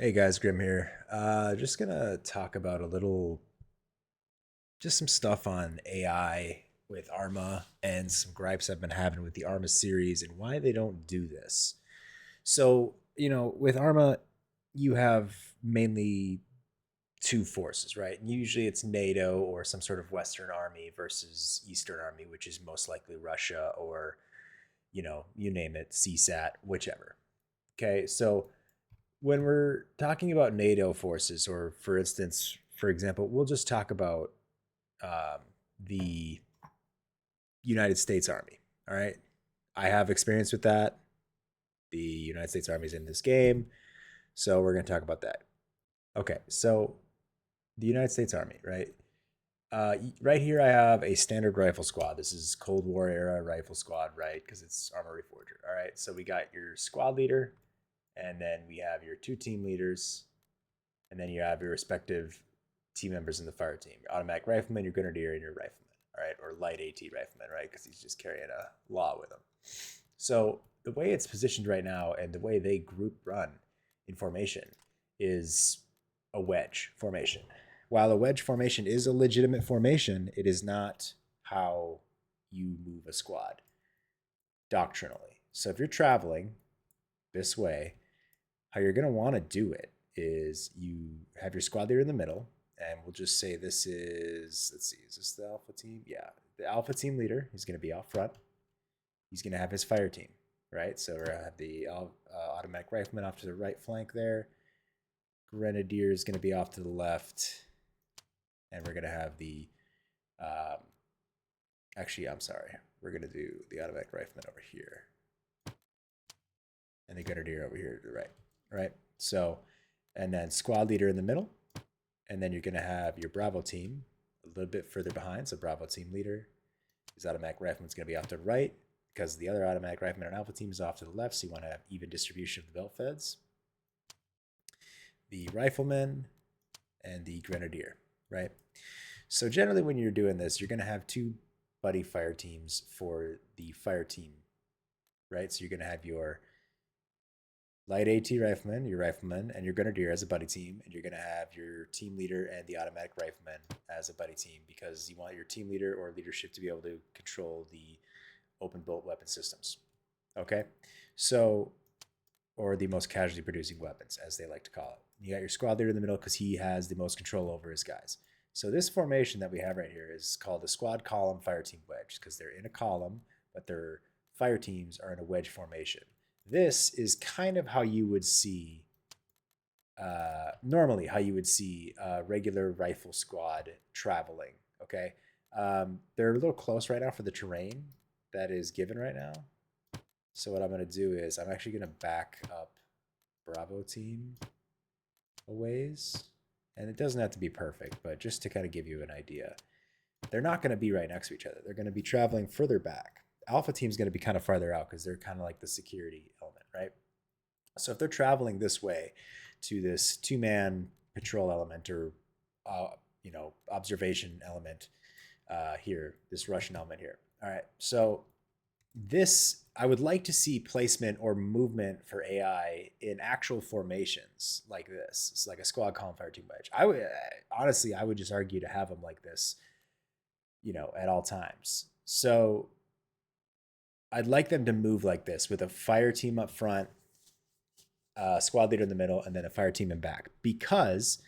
Hey guys, Grim here. Just gonna talk about just some stuff on AI with ARMA and some gripes I've been having with the ARMA series and why they don't do this. So, with ARMA, you have mainly two forces, right? And usually it's NATO or some sort of Western army versus Eastern army, which is most likely Russia or, you name it, CSAT, whichever. Okay, so when we're talking about NATO forces, or for instance, for example, we'll just talk about um, the United States Army. All right. I have experience with that. The United States Army is in this game. So we're going to talk about that. Okay. So the United States Army, right? Right here, I have a standard rifle squad. This is Cold War era rifle squad, right? Because it's Arma Reforger. All right. So we got your squad leader, and then we have your two team leaders, and then you have your respective team members in the fire team: your automatic rifleman, your grenadier, and your rifleman. All right, or light AT rifleman, right? Because he's just carrying a law with him. So the way it's positioned right now, and the way they group run in formation, is a wedge formation. While a wedge formation is a legitimate formation, it is not how you move a squad doctrinally. So if you're traveling this way, how you're going to want to do it is you have your squad leader in the middle, and we'll just say this is, let's see, is this the alpha team? Yeah, the alpha team leader. He's going to be out front. He's going to have his fire team, right? So we're going to have the automatic rifleman off to the right flank there. Grenadier is going to be off to the left, and we're going to have the um, actually, I'm sorry, we're going to do the automatic rifleman over here, and the grenadier over here to the right, right? So, and then squad leader in the middle, and then you're going to have your Bravo team a little bit further behind. So Bravo team leader, his automatic rifleman's going to be off to the right because the other automatic rifleman and Alpha team is off to the left. So you want to have even distribution of the belt feds. The rifleman and the grenadier, right? So generally, when you're doing this, you're going to have two buddy fire teams for the fire team, right? So you're going to have your light AT rifleman, and your grenadier as a buddy team, and you're going to have your team leader and the automatic rifleman as a buddy team because you want your team leader or leadership to be able to control the open bolt weapon systems. Okay, so or the most casualty producing weapons, as they like to call it. You got your squad leader in the middle because he has the most control over his guys. So this formation that we have right here is called the squad column fire team wedge because they're in a column, but their fire teams are in a wedge formation. This is kind of how you would see normally how you would see a regular rifle squad traveling. Okay, they're a little close right now for the terrain that is given right now. So what I'm going to do is I'm actually going to back up Bravo team a ways. And it doesn't have to be perfect, but just to kind of give you an idea. They're not going to be right next to each other. They're going to be traveling further back. Alpha team's going to be kind of farther out because they're kind of like the security element, right? So if they're traveling this way to this two-man patrol element or observation element here, this Russian element here. All right, so this I would like to see placement or movement for AI in actual formations like this. It's like a squad column fire team wedge. I would honestly, I would just argue to have them like this, at all times. So I'd like them to move like this with a fire team up front, squad leader in the middle, and then a fire team in back because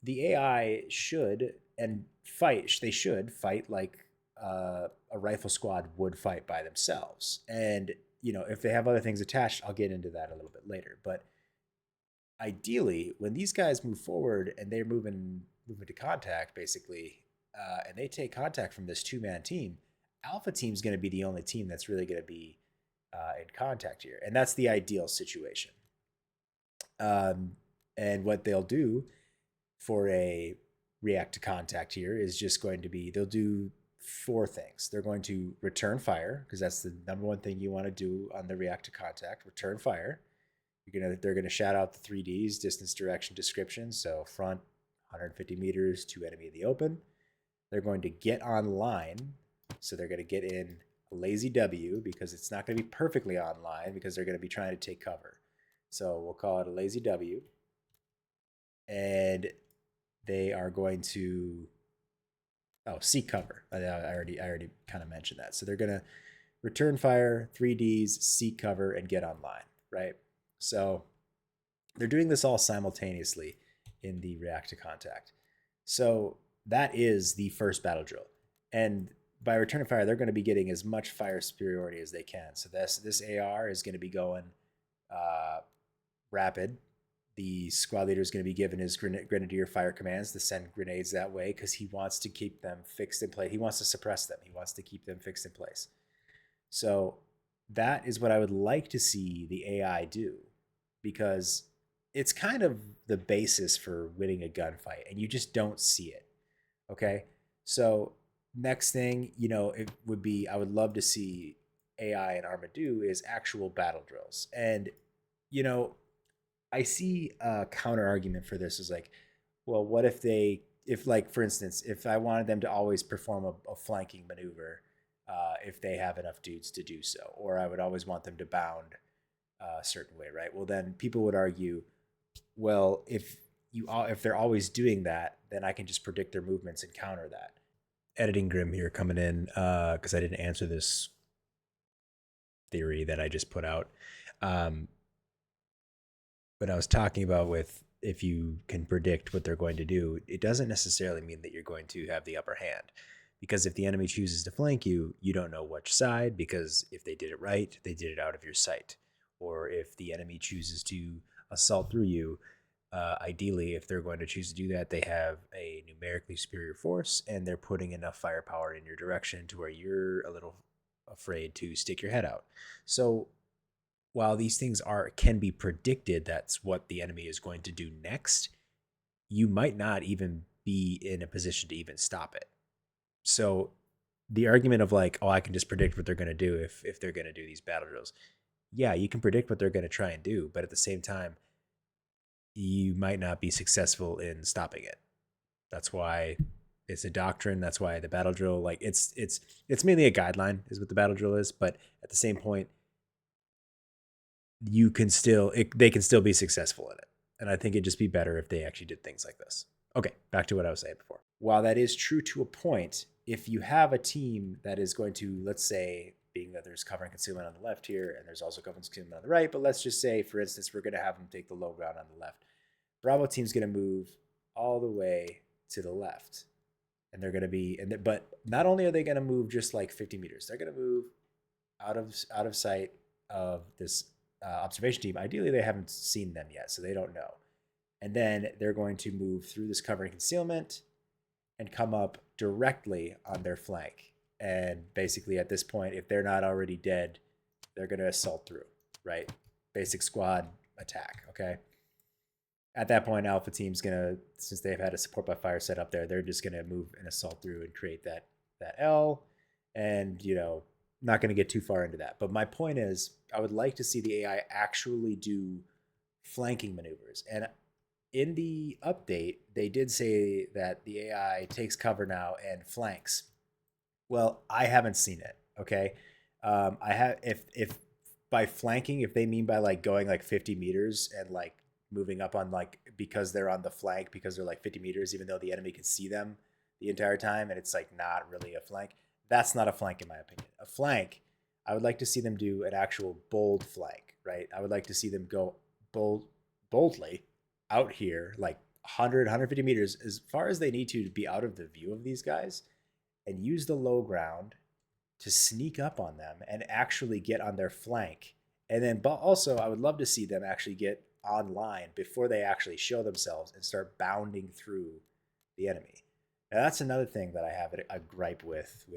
the AI should and fight. They should fight like a rifle squad would fight by themselves. And if they have other things attached, I'll get into that a little bit later. But ideally, when these guys move forward and they're moving to contact, basically, and they take contact from this two-man team, Alpha Team's going to be the only team that's really going to be in contact here, and that's the ideal situation. And what they'll do for a react to contact here is just going to be they'll do four things. They're going to return fire because that's the number one thing you want to do on the react to contact. Return fire. They're gonna shout out the 3Ds: distance, direction, description. So front 150 meters to enemy in the open. They're going to get online. So they're going to get in a lazy W because it's not going to be perfectly online because they're going to be trying to take cover. So we'll call it a lazy W. and they are going to seek cover. I already kind of mentioned that. So they're gonna return fire, 3Ds, seek cover, and get online, right? So they're doing this all simultaneously in the react to contact. So that is the first battle drill. And by return of fire, they're going to be getting as much fire superiority as they can. So this AR is going to be going uh, rapid. The squad leader is going to be given his grenadier fire commands to send grenades that way because he wants to keep them fixed in place. He wants to suppress them. He wants to keep them fixed in place. So that is what I would like to see the AI do because it's kind of the basis for winning a gunfight, and you just don't see it. Okay. So next thing, it would be I would love to see AI and Arma do is actual battle drills. And, you know, I see a counter argument for this is like, well, what if if like, for instance, if I wanted them to always perform a flanking maneuver, if they have enough dudes to do so, or I would always want them to bound a certain way, right? Well, then people would argue, well, if they're always doing that, then I can just predict their movements and counter that. Editing Grim here coming in because I didn't answer this theory that I just put out. Um, but I was talking about with if you can predict what they're going to do, it doesn't necessarily mean that you're going to have the upper hand. Because if the enemy chooses to flank you, you don't know which side, because if they did it right, they did it out of your sight. Or if the enemy chooses to assault through you, ideally, if they're going to choose to do that, they have a numerically superior force and they're putting enough firepower in your direction to where you're a little afraid to stick your head out. So while these things can be predicted, that's what the enemy is going to do next, you might not even be in a position to even stop it. So the argument of like, oh, I can just predict what they're going to do if they're going to do these battle drills. Yeah, you can predict what they're going to try and do, but at the same time, you might not be successful in stopping it. That's why it's a doctrine. That's why the battle drill, like it's mainly a guideline, is what the battle drill is. But at the same point, they can still be successful in it. And I think it'd just be better if they actually did things like this. Okay, back to what I was saying before. While that is true to a point, if you have a team that is going to, let's say, being that there's cover and concealment on the left here, and there's also cover and concealment on the right, but let's just say, for instance, we're going to have them take the low ground on the left. Bravo team's going to move all the way to the left, and they're going to be, but not only are they going to move just like 50 meters, they're going to move out of sight of this observation team. Ideally, they haven't seen them yet, so they don't know. And then they're going to move through this cover and concealment and come up directly on their flank. And basically, at this point, if they're not already dead, they're going to assault through, right? Basic squad attack, okay? At that point, Alpha Team's going to, since they've had a support by fire set up there, they're just going to move and assault through and create that L. And, not going to get too far into that. But my point is, I would like to see the AI actually do flanking maneuvers. And in the update, they did say that the AI takes cover now and flanks. Well, I haven't seen it. Okay, I have if by flanking, if they mean by like going like 50 meters and like moving up on like because they're on the flank because they're like 50 meters, even though the enemy can see them the entire time, and it's like not really a flank. That's not a flank in my opinion. A flank, I would like to see them do an actual bold flank, right? I would like to see them go boldly out here, like 100, 150 meters, as far as they need to be out of the view of these guys, and use the low ground to sneak up on them and actually get on their flank. And then, but also, I would love to see them actually get online before they actually show themselves and start bounding through the enemy. Now, that's another thing that I have a gripe with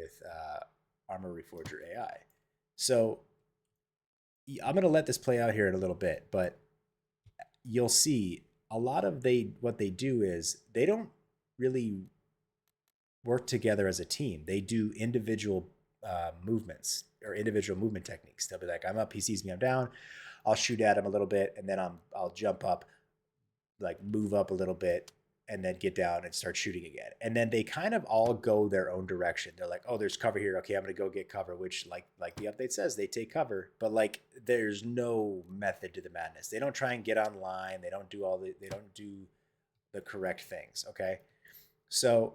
Armor Reforger AI. So I'm going to let this play out here in a little bit, but you'll see a lot of what they do is they don't really work together as a team. They do individual movements or individual movement techniques. They'll be like, I'm up, he sees me, I'm down. I'll shoot at him a little bit, and then I'll jump up, like move up a little bit, and then get down and start shooting again. And then they kind of all go their own direction. They're like, oh, there's cover here. Okay, I'm gonna go get cover. Which like the update says, they take cover, but like there's no method to the madness. They don't try and get online. They don't do the correct things, okay? So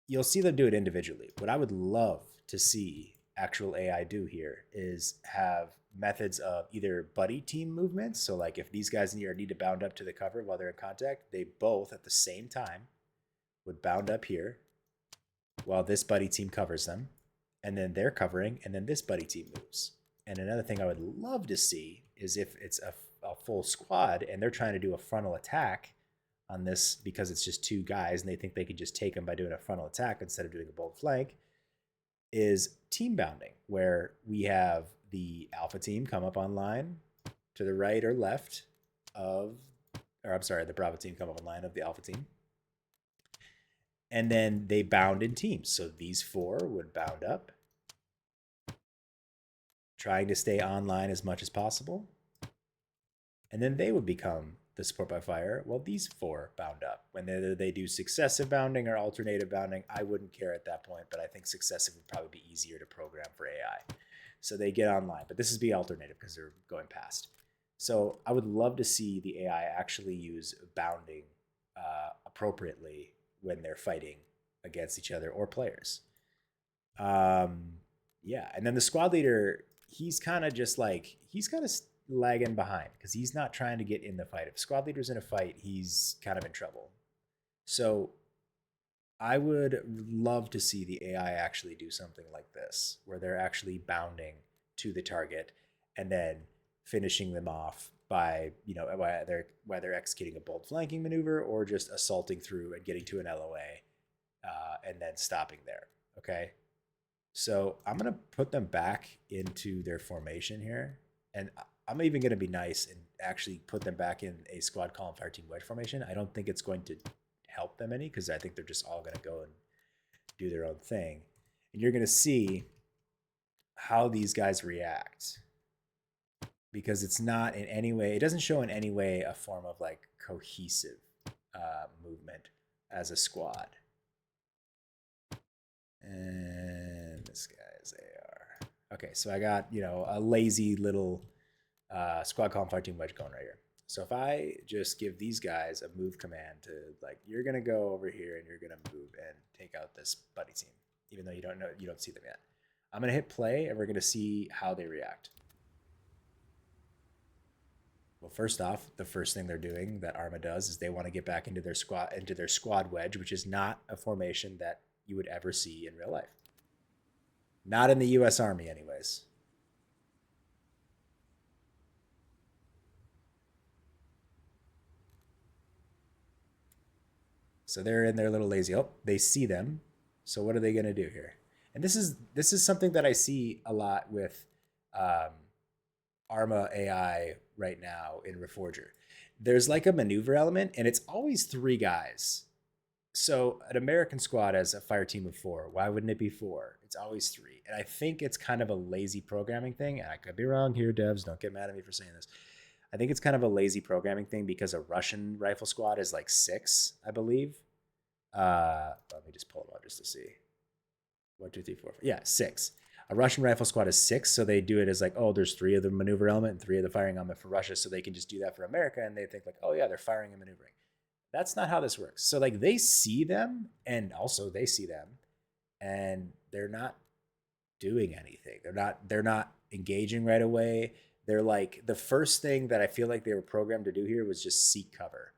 you'll see them do it individually. What I would love to see actual AI do here is have methods of either buddy team movements. So like if these guys need to bound up to the cover while they're in contact, they both at the same time would bound up here while this buddy team covers them. And then they're covering, and then this buddy team moves. And another thing I would love to see is if it's a full squad and they're trying to do a frontal attack on this because it's just two guys and they think they could just take them by doing a frontal attack instead of doing a bold flank, is team bounding, where we have the alpha team come up online to the right or left of, or I'm sorry, the Bravo team come up online of the alpha team. And then they bound in teams. So these four would bound up, trying to stay online as much as possible. And then they would become the support by fire. Well, these four bound up. When they do successive bounding or alternative bounding, I wouldn't care at that point, but I think successive would probably be easier to program for AI. So they get online, but this is be alternative because they're going past. So I would love to see the AI actually use bounding appropriately when they're fighting against each other or players. Yeah, and then the squad leader, he's kind of lagging behind because he's not trying to get in the fight. If squad leader's in a fight, he's kind of in trouble. So I would love to see the AI actually do something like this, where they're actually bounding to the target and then finishing them off by, whether executing a bold flanking maneuver or just assaulting through and getting to an LOA and then stopping there. Okay. So I'm going to put them back into their formation here. And I'm even going to be nice and actually put them back in a squad column fire team wedge formation. I don't think it's going to help them any because I think they're just all going to go and do their own thing. And you're going to see how these guys react, because it's not in any way, it doesn't show in any way a form of like cohesive movement as a squad. And this guy's AR. Okay, so I got, a lazy little squad column fire team wedge going right here. So if I just give these guys a move command to like, you're going to go over here and you're going to move and take out this buddy team, even though you don't see them yet. I'm going to hit play and we're going to see how they react. Well, first off, the first thing they're doing that ARMA does is they want to get back into their squad wedge, which is not a formation that you would ever see in real life. Not in the US Army anyways. So they're in their little lazy. Oh, they see them. So what are they going to do here? And this is something that I see a lot with ARMA AI right now in Reforger. There's like a maneuver element, and it's always three guys. So an American squad has a fire team of four. Why wouldn't it be four? It's always three. And I think it's kind of a lazy programming thing. And I could be wrong here, devs. Don't get mad at me for saying this. I think it's kind of a lazy programming thing because a Russian rifle squad is like 6, I believe. Let me just pull it out just to see. 1, 2, 3, 4, 5. Yeah, 6. A Russian rifle squad is 6, so they do it as like, oh, there's 3 of the maneuver element and 3 of the firing element for Russia, so they can just do that for America, and they think like, oh yeah, they're firing and maneuvering. That's not how this works. So like they see them, and also they see them, and they're not doing anything. They're not engaging right away. They're like, the first thing that I feel like they were programmed to do here was just seek cover.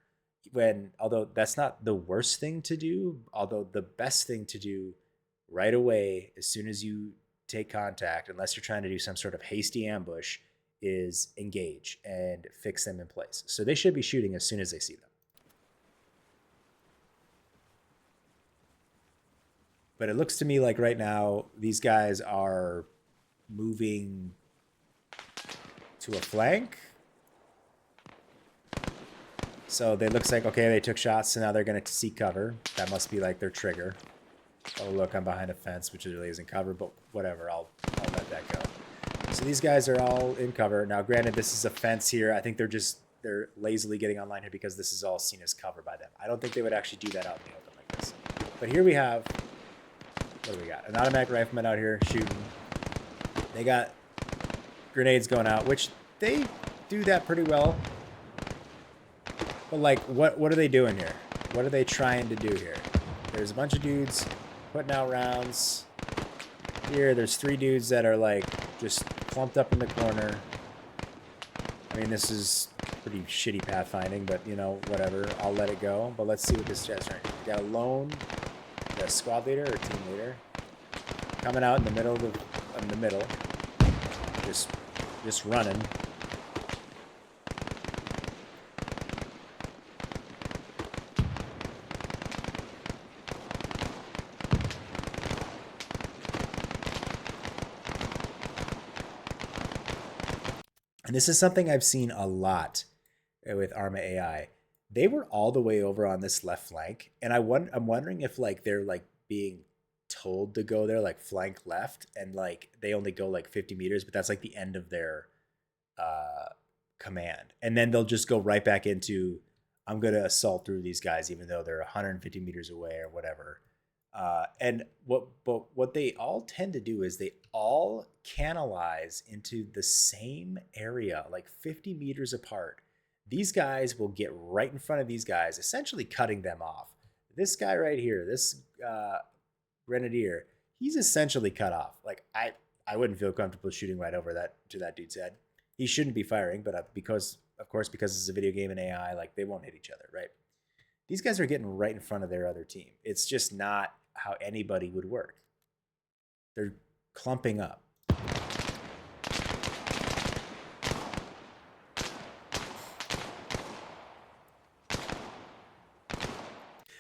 Although that's not the worst thing to do, although the best thing to do right away, as soon as you take contact, unless you're trying to do some sort of hasty ambush, is engage and fix them in place. So they should be shooting as soon as they see them. But it looks to me like right now, these guys are moving to a flank. So it looks like, okay, they took shots, so now they're going to seek cover. That must be like their trigger. Oh, look, I'm behind a fence, which really isn't cover, but whatever, I'll let that go. So these guys are all in cover. Now, granted, this is a fence here. I think they're lazily getting online here because this is all seen as cover by them. I don't think they would actually do that out in the open like this. But here we have, what do we got? An automatic rifleman out here shooting. They got grenades going out, which they do that pretty well. But like, what are they doing here? What are they trying to do here? There's a bunch of dudes putting out rounds. Here, there's 3 dudes that are like just clumped up in the corner. I mean, this is pretty shitty pathfinding, but you know, whatever. I'll let it go. But let's see what this guy's trying. We got a lone, a squad leader or team leader coming out in the middle of the middle, just running. And this is something I've seen a lot with ARMA AI. They were all the way over on this left flank, and I'm wondering if like they're like being told to go there like flank left, and like they only go like 50 meters, but that's like the end of their uh, command, and then they'll just go right back into I'm gonna assault through these guys even though they're 150 meters away or whatever. And what they all tend to do is they all canalize into the same area, like 50 meters apart. These guys will get right in front of these guys, essentially cutting them off. This guy right here, this grenadier, he's essentially cut off. Like I wouldn't feel comfortable shooting right over that to that dude's head. He shouldn't be firing, but because of course because it's a video game and AI, like they won't hit each other, right? These guys are getting right in front of their other team. It's just not how anybody would work. They're clumping up.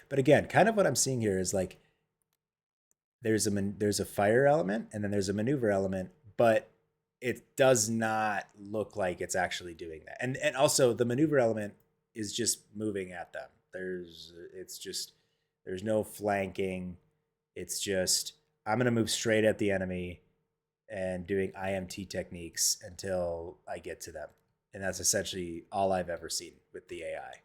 But again, kind of what I'm seeing here is like there's a fire element and then there's a maneuver element, but it does not look like it's actually doing that. And also the maneuver element is just moving at them. There's no flanking. It's just I'm gonna move straight at the enemy and doing IMT techniques until I get to them. And that's essentially all I've ever seen with the AI.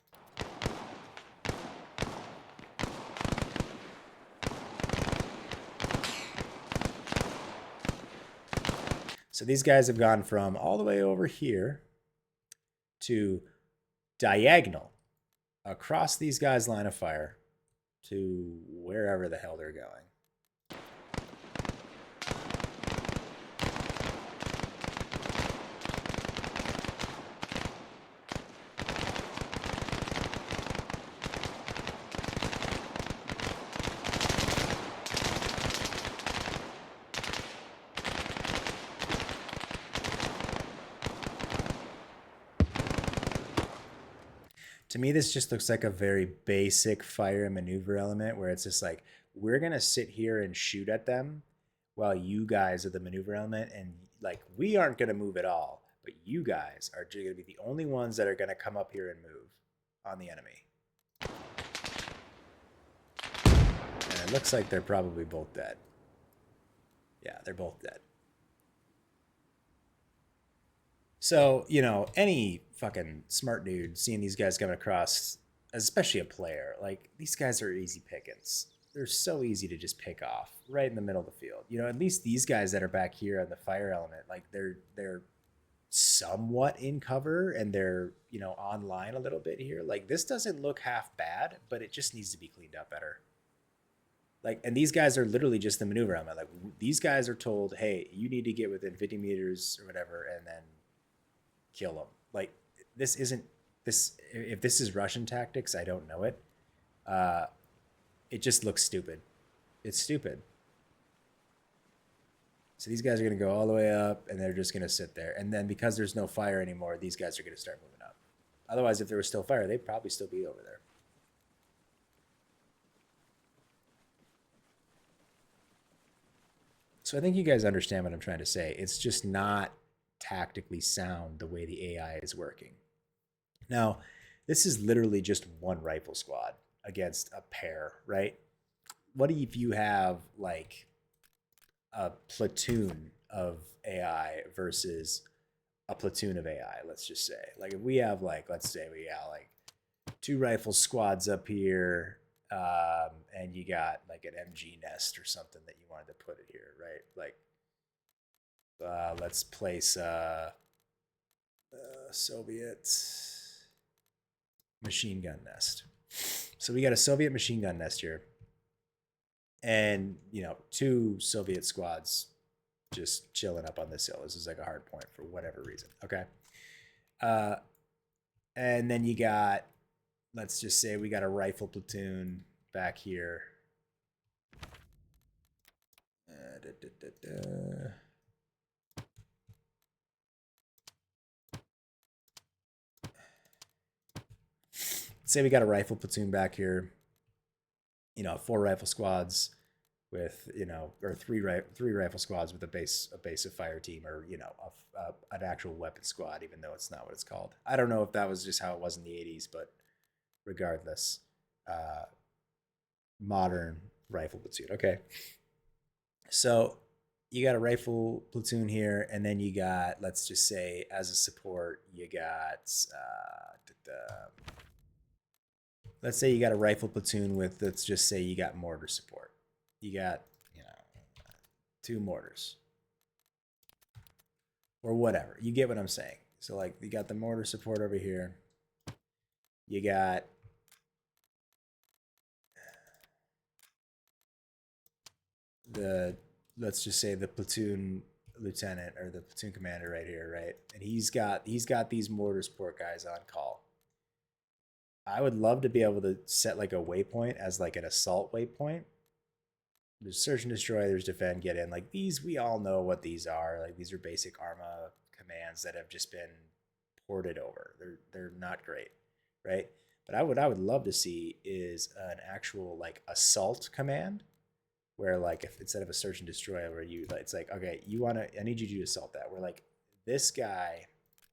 So these guys have gone from all the way over here to diagonal across these guys' line of fire to wherever the hell they're going. To me, this just looks like a very basic fire and maneuver element where it's just like, we're going to sit here and shoot at them while you guys are the maneuver element. And like, we aren't going to move at all, but you guys are going to be the only ones that are going to come up here and move on the enemy. And it looks like they're probably both dead. Yeah, they're both dead. So, you know, any fucking smart dude seeing these guys coming across, especially a player, like these guys are easy pickings. They're so easy to just pick off right in the middle of the field. You know, at least these guys that are back here on the fire element, like they're somewhat in cover and they're, you know, online a little bit here. Like this doesn't look half bad, but it just needs to be cleaned up better. Like, and these guys are literally just the maneuver element. Like these guys are told, hey, you need to get within 50 meters or whatever, and then kill them. Like this isn't this. If this is Russian tactics, I don't know it. Uh, it just looks stupid. It's stupid. So these guys are going to go all the way up, and they're just going to sit there. And then because there's no fire anymore, these guys are going to start moving up. Otherwise, if there was still fire, they'd probably still be over there. So I think you guys understand what I'm trying to say. It's just not tactically sound the way the AI is working. Now, this is literally just one rifle squad against a pair, right? What if you have like a platoon of AI versus a platoon of AI, let's just say. Like if we have like, let's say we got like 2 rifle squads up here, and you got like an MG nest or something that you wanted to put it here, right? Like, let's place Soviet machine gun nest. So we got a Soviet machine gun nest here, and two Soviet squads just chilling up on this hill. This is like a hard point for whatever reason. Okay. Uh, and then you got, let's just say we got a rifle platoon back here. Da, da, da, say we got a rifle platoon back here. 4 rifle squads with or three rifle squads with a base of fire team, or an actual weapon squad, even though it's not what it's called. I don't know if that was just how it was in the 80s, but regardless, modern rifle platoon. Okay, so you got a rifle platoon here, and then you got, let's just say, as a support, you got let's say you got a rifle platoon with, let's just say you got mortar support. You got 2 mortars or whatever. You get what I'm saying. So like you got the mortar support over here. You got the, let's just say, the platoon lieutenant or the platoon commander right here, right? And he's got these mortar support guys on call. I would love to be able to set like a waypoint as like an assault waypoint. There's search and destroy, there's defend, get in. Like these, we all know what these are. Like these are basic ARMA commands that have just been ported over. They're not great, right? But I would love to see is an actual like assault command, where like if instead of a search and destroy, where it's like, okay, I need you to assault that. Where like this guy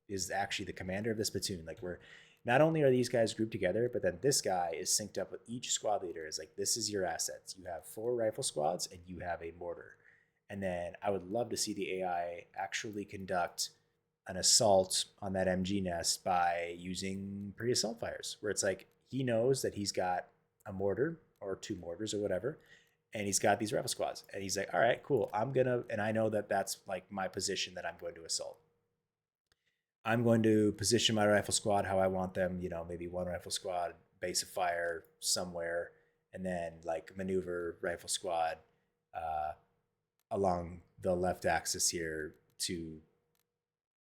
is actually the commander of this platoon. Like we're not only are these guys grouped together, but then this guy is synced up with each squad leader. Is like, this is your assets. You have 4 rifle squads and you have a mortar. And then I would love to see the AI actually conduct an assault on that MG nest by using pre-assault fires, where it's like he knows that he's got a mortar or 2 mortars or whatever, and he's got these rifle squads, and he's like, all right, cool, and I know that that's like my position that I'm going to assault. I'm going to position my rifle squad how I want them, maybe 1 rifle squad, base of fire somewhere, and then like maneuver rifle squad along the left axis here to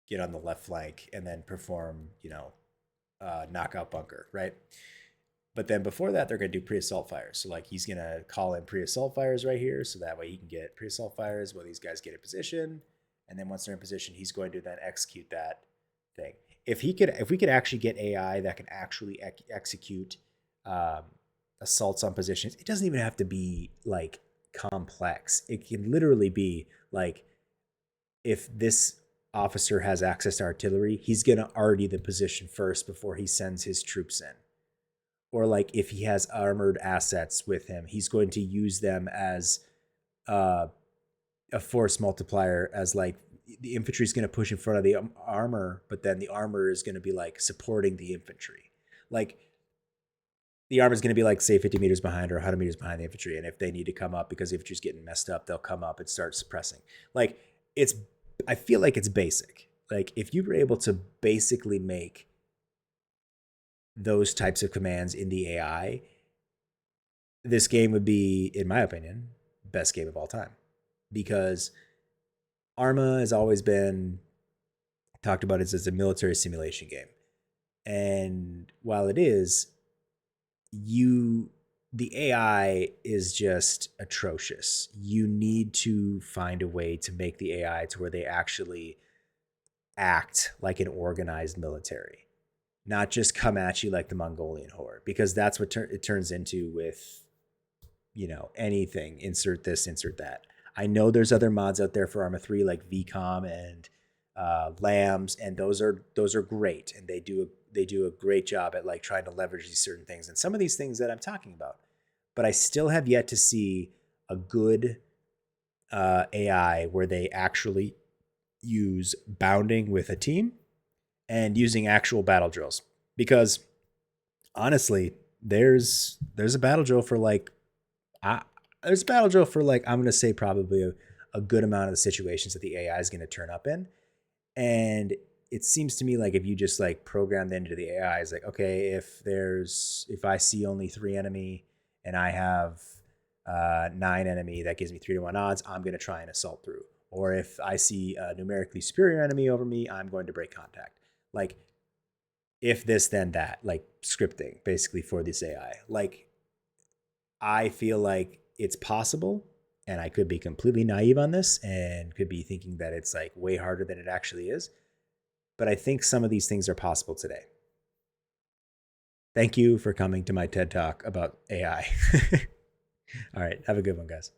get on the left flank and then perform, knockout bunker, right? But then before that, they're going to do pre-assault fires. So like he's going to call in pre-assault fires right here, so that way he can get pre-assault fires while these guys get in position. And then once they're in position, he's going to then execute that thing. If we could actually get AI that can actually execute assaults on positions, it doesn't even have to be like complex. It can literally be like, if this officer has access to artillery, he's going to arty the position first before he sends his troops in. Or like if he has armored assets with him, he's going to use them as a force multiplier, as like the infantry is going to push in front of the armor, but then the armor is going to be like supporting the infantry. Like the armor is going to be like, say, 50 meters behind or 100 meters behind the infantry. And if they need to come up because the infantry's getting messed up, they'll come up and start suppressing. Like I feel like it's basic. Like if you were able to basically make those types of commands in the AI, this game would be, in my opinion, best game of all time. Because ARMA has always been talked about as a military simulation game. And while it is, the AI is just atrocious. You need to find a way to make the AI to where they actually act like an organized military, not just come at you like the Mongolian horde, because that's what it turns into with, anything. Insert this, insert that. I know there's other mods out there for ARMA 3 like VCOM and LAMs, and those are great, and they do a great job at like trying to leverage these certain things and some of these things that I'm talking about. But I still have yet to see a good AI where they actually use bounding with a team and using actual battle drills. Because honestly, there's a battle drill for like I'm going to say probably a good amount of the situations that the AI is going to turn up in. And it seems to me like if you just like program that into the AI, is like, okay, if I see only 3 enemy and I have 9 enemy, that gives me 3-to-1 odds. I'm going to try and assault through. Or if I see a numerically superior enemy over me, I'm going to break contact. Like, if this, then that, like scripting basically for this AI. Like, I feel like it's possible, and I could be completely naive on this and could be thinking that it's like way harder than it actually is. But I think some of these things are possible today. Thank you for coming to my TED Talk about AI. All right. Have a good one, guys.